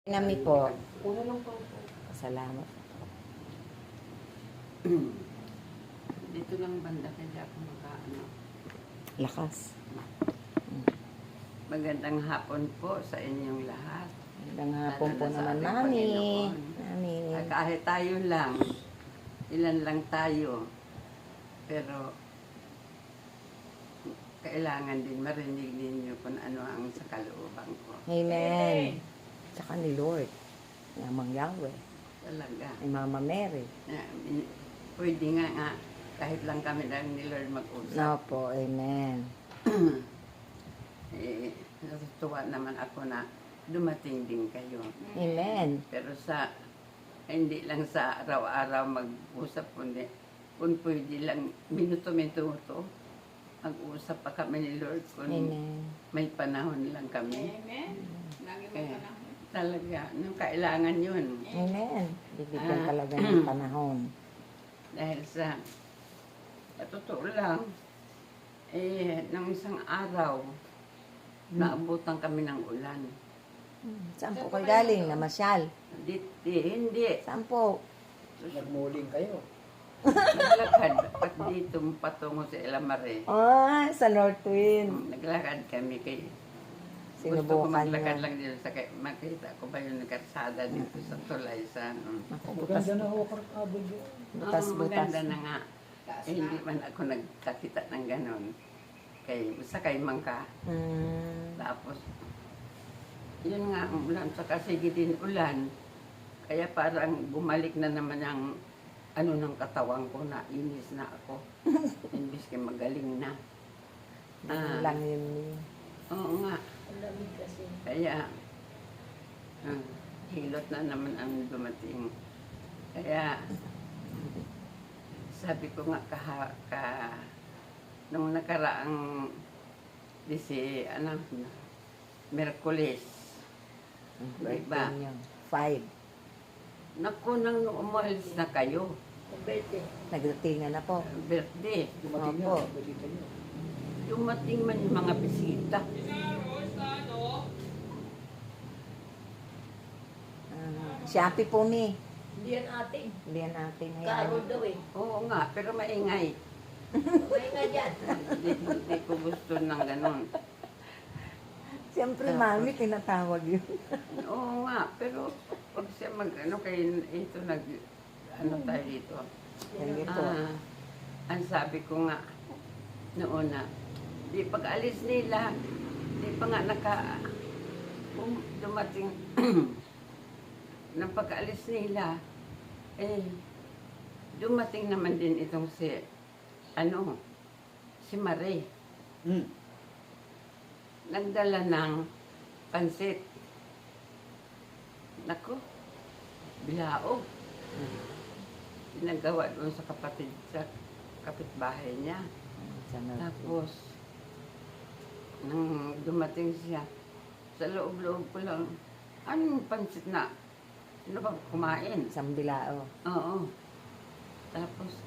Nami po. Una lang po. Salamat. Dito lang banda kaya ako makaano. Lakas. Magandang hapon po sa inyong lahat. Magandang hapon po Lalo na sa naman, ating Mami. Panginoon. Mami. Kahit tayo lang, ilan lang tayo, pero kailangan din marinig ninyo kung ano ang sa kalooban ko. Amen. Tsaka ni Lord. Yamang Yahweh. Talaga. Ni Mama Mary. Pwede nga kahit lang kami lang ni Lord mag-usap. No po. Amen. Natutuwa naman ako na dumating din kayo. Amen. Pero hindi lang sa araw-araw mag-usap, kundi kung pwede lang minuto-minuto, mag-usap pa kami ni Lord kung Amen. may panahon lang kami. Amen. Lagi mo Kaya, panahon. talaga, nung kailangan yun. Amen. Bibigyan talaga ng panahon. Dahil sa totoo lang, nang isang araw, naabutan kami ng ulan. Saan po kayo galing? Namasyal. Hindi. Saan po? Nagmuling kayo. Naglakad at dito patungo sa Elamare. Ah, sa North Wind. Naglakad kami kay gusto ko Sinubukan maglakad niyo. lang dito sa makita ko ba yung karsada dito sa tulay sa Ako, butas. Maganda na ho, karkabol yun. Butas-butas. maganda na nga. Hindi man ako nagkakita ng ganon. Sakay man ka. Tapos, yun nga, ulan. Saka sige din ulan. Kaya parang bumalik na naman ang ng katawan ko na inis na ako. Imbis kay magaling na. Ganun lang yun. Oo nga. Kaya, hilot na naman ang dumating. Kaya, sabi ko nga nung nakaraang Merkulis, Birthday Diba? niyo. 5. naku, nang umalis na kayo, Nagdatingan na po. birthday, Dumating Opo. yun, balita nyo. dumating man yung mga bisita. Si Ate po mi. Hindi yan ating. Hindi yan natin. Karol daw eh. Oo nga, pero maingay. May nga dyan. Hindi ko gusto ng ganon. Siyempre, Mami, tinatawag yun. Oo nga, pero pag siya ito tayo dito. Sige po. Ang sabi ko nga, noon na, di pag alis nila, di pa nga dumating, nang pag-alis nila, dumating naman din itong si Marie. Nagdala ng pansit. Naku, bilaog. Pinagawa doon sa kapitbahay niya. Tapos, nang dumating siya, sa loob-loob ko lang, anong pansit na? Sino ba kumain? Isang bilao. Oo. Tapos,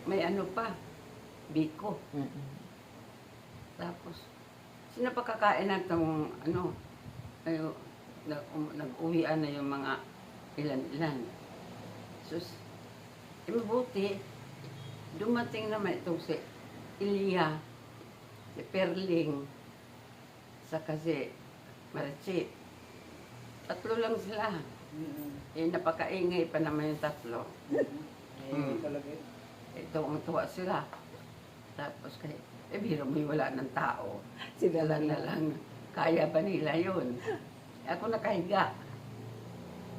may pa, biko. Tapos, sino pa kakain na itong, nag-uwian na yung mga ilan-ilan. Sus, mabuti, dumating naman itong si Ilya, si Perling, saka si Marichi. Tatlo lang sila. Napakaingay pa naman yung tatlo. Talaga yun. Tuwa sila. Tapos biro mo wala ng tao. Sila Lang na lang. Kaya ba nila yun? Ako nakahiga.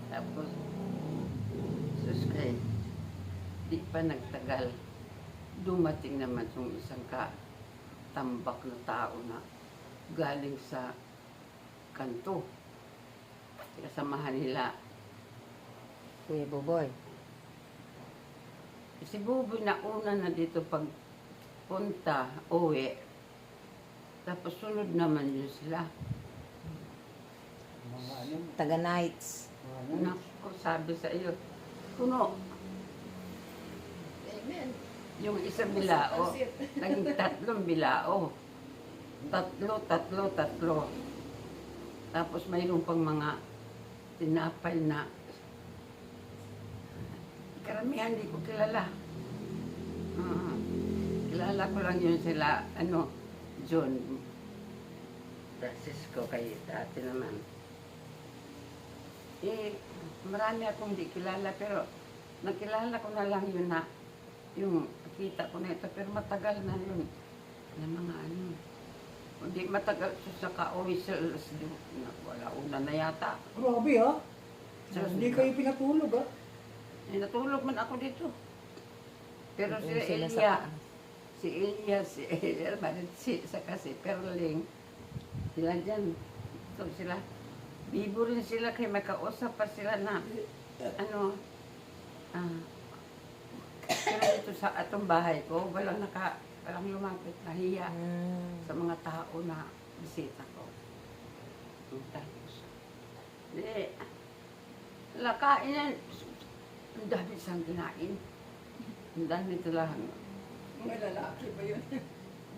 Tapos, sus di pa nagtagal. Dumating naman yung isang tambak na tao na galing sa kanto. Kasamahan nila. Kuya Boboy. Si Buboy na una na dito pagpunta, uwi. Tapos sunod naman yun sila. Mga Taga-nights. Naku, sabi sa iyo, puno. Amen. Yung isang bilao, naging 3 bilao. 3. Tapos mayroon pang mga tinapay na karamihan di ko kilala. Kilala ko lang yun sila, John Francisco kay dati naman. Marami akong di kilala pero nakilala ko na lang yun na yung kita ko na ito pero matagal na yun na mga hindi matagal sa ka-uwi wala una na yata. Grabe ha. Diyos Hindi ko. kayo pinatulog ha. Natulog man ako dito. Pero Doon sila sa Elia, taas. si Elia, saka si Perling, sila dyan. So sila, bibo rin sila kay makausap pa sila na, pero dito sa atong bahay ko, walang lumapit, nahiya sa mga tao na bisita ko. Tapos, lakain yan. Ang dami siyang kinain. Ang dami talaga. May lalaki ba yun?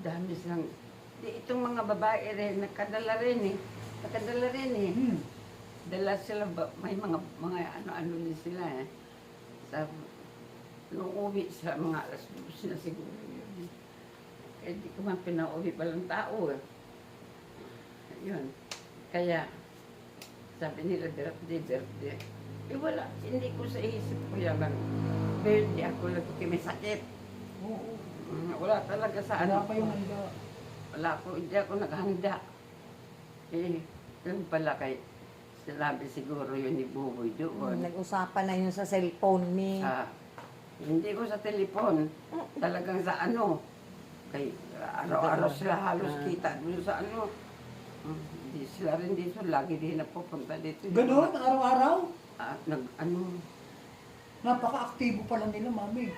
Dami siyang... Itong mga babae rin, nakadala rin eh. Dala sila, may mga ano din sila eh. Nung uwi sa mga alas 2 na siguro yun. Eh, di ko man pinauwi palang tao eh. Yun. Kaya, sabi nila, birthday. Wala, hindi ko sa isip ko yan lang. Birthday ako lang may sakit. Oo. Wala talaga sa Wala pa yung handa. hindi ako naghanda. Yun pala kay, sinabi siguro yun ni Buboy doon. Nag-usapan na yun sa cellphone ni. Hindi ko sa telepon, talagang sa kay araw-araw sila halos kita doon sa Hindi sila rin dito, lagi din napupunta dito. Ganoon, araw-araw? Napaka-aktibo pala nila, mami.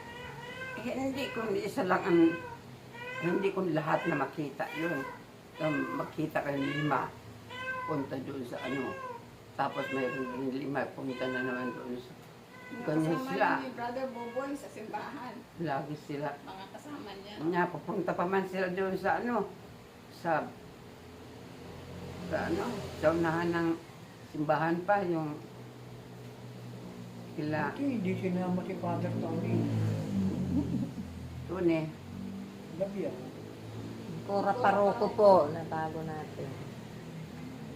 Hindi ko isa lang hindi ko lahat na makita yun. Makita kayo 5, punta doon sa Tapos mayroon din 5, punta na naman doon sa ganyan sila. Kasama ni Brother Boboy sa simbahan. Lagi sila. Mga kasama niya. Pupunta pa man sila doon sa sa unahan ng simbahan pa, yung Buti, hindi sinama si Father Tony. Tune. Gabi ah. Pura paroko po, natago natin.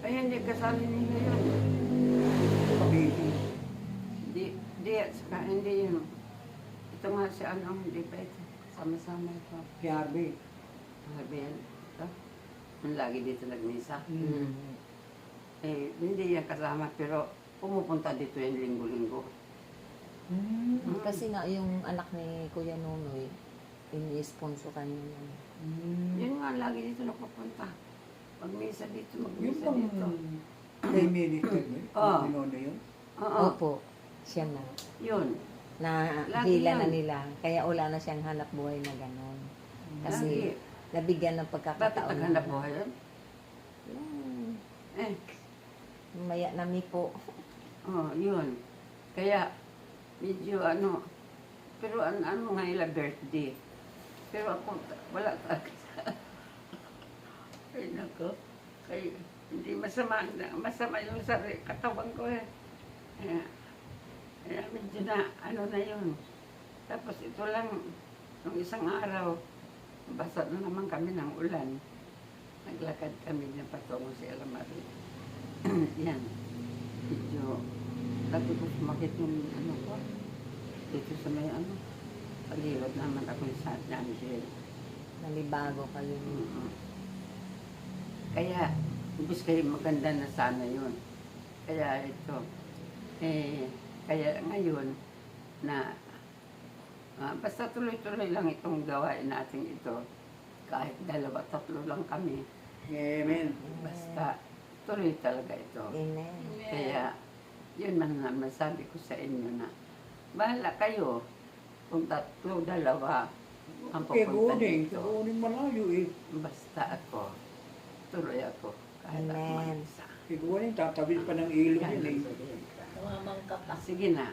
Ay, hindi kasali nila yun. Kabili. Hindi yun. Ito nga si hindi pa ito. Sama-sama ito. Si Harvey. Sabihin, ito. Yung lagi dito nagmisa. Mm. Hindi yan kasama, pero pumupunta dito yung linggo-linggo. Kasi nga yung anak ni Kuya Nonoy, ini-sponsor kanya yan. Yun nga, lagi dito napupunta. Magmisa dito, Yung magmisa pang dito. kay minister mo, Oo. yung yun. Oo, Opo, siya na. yun. Lagi Nahila na yan. nila. Kaya wala na siyang hanap buhay na gano'n. Kasi Lagi. nabigyan ng Bakit pagkakataon. naghanap buhay yun? Hmm, Eh, maya nami po. yun. Kaya, medyo pero nga nila birthday. Pero ako, wala talaga. Ay, nako. Kaya, hindi masama yung katawan ko eh. Kaya medyo na, na yun. Tapos ito lang, nung isang araw, basa na naman kami ng ulan. Naglakad kami na patungo si Alamari. Yan. Medyo, sabi ko sumakit yung ko. Dito sa may paliwad naman ako yung San Angel. Nalibago kayo. Kaya, ibig kayo maganda na sana yun. Kaya ito, kaya ngayon, na basta tuloy-tuloy lang itong gawain natin ito. Kahit 2-3 lang kami. Amen. Basta tuloy talaga ito. Amen. Kaya, yun man na masabi ko sa inyo na, bahala kayo kung 3-2 ang Kaya pupunta guning, dito. guning malayo eh. Basta ako, tuloy ako. Kahit ako Amen. mag-isa. Kaya guning, tatawid pa ng ilog Yan yun eh. ang sabihin ko. Tumamang ka pa. Sige na.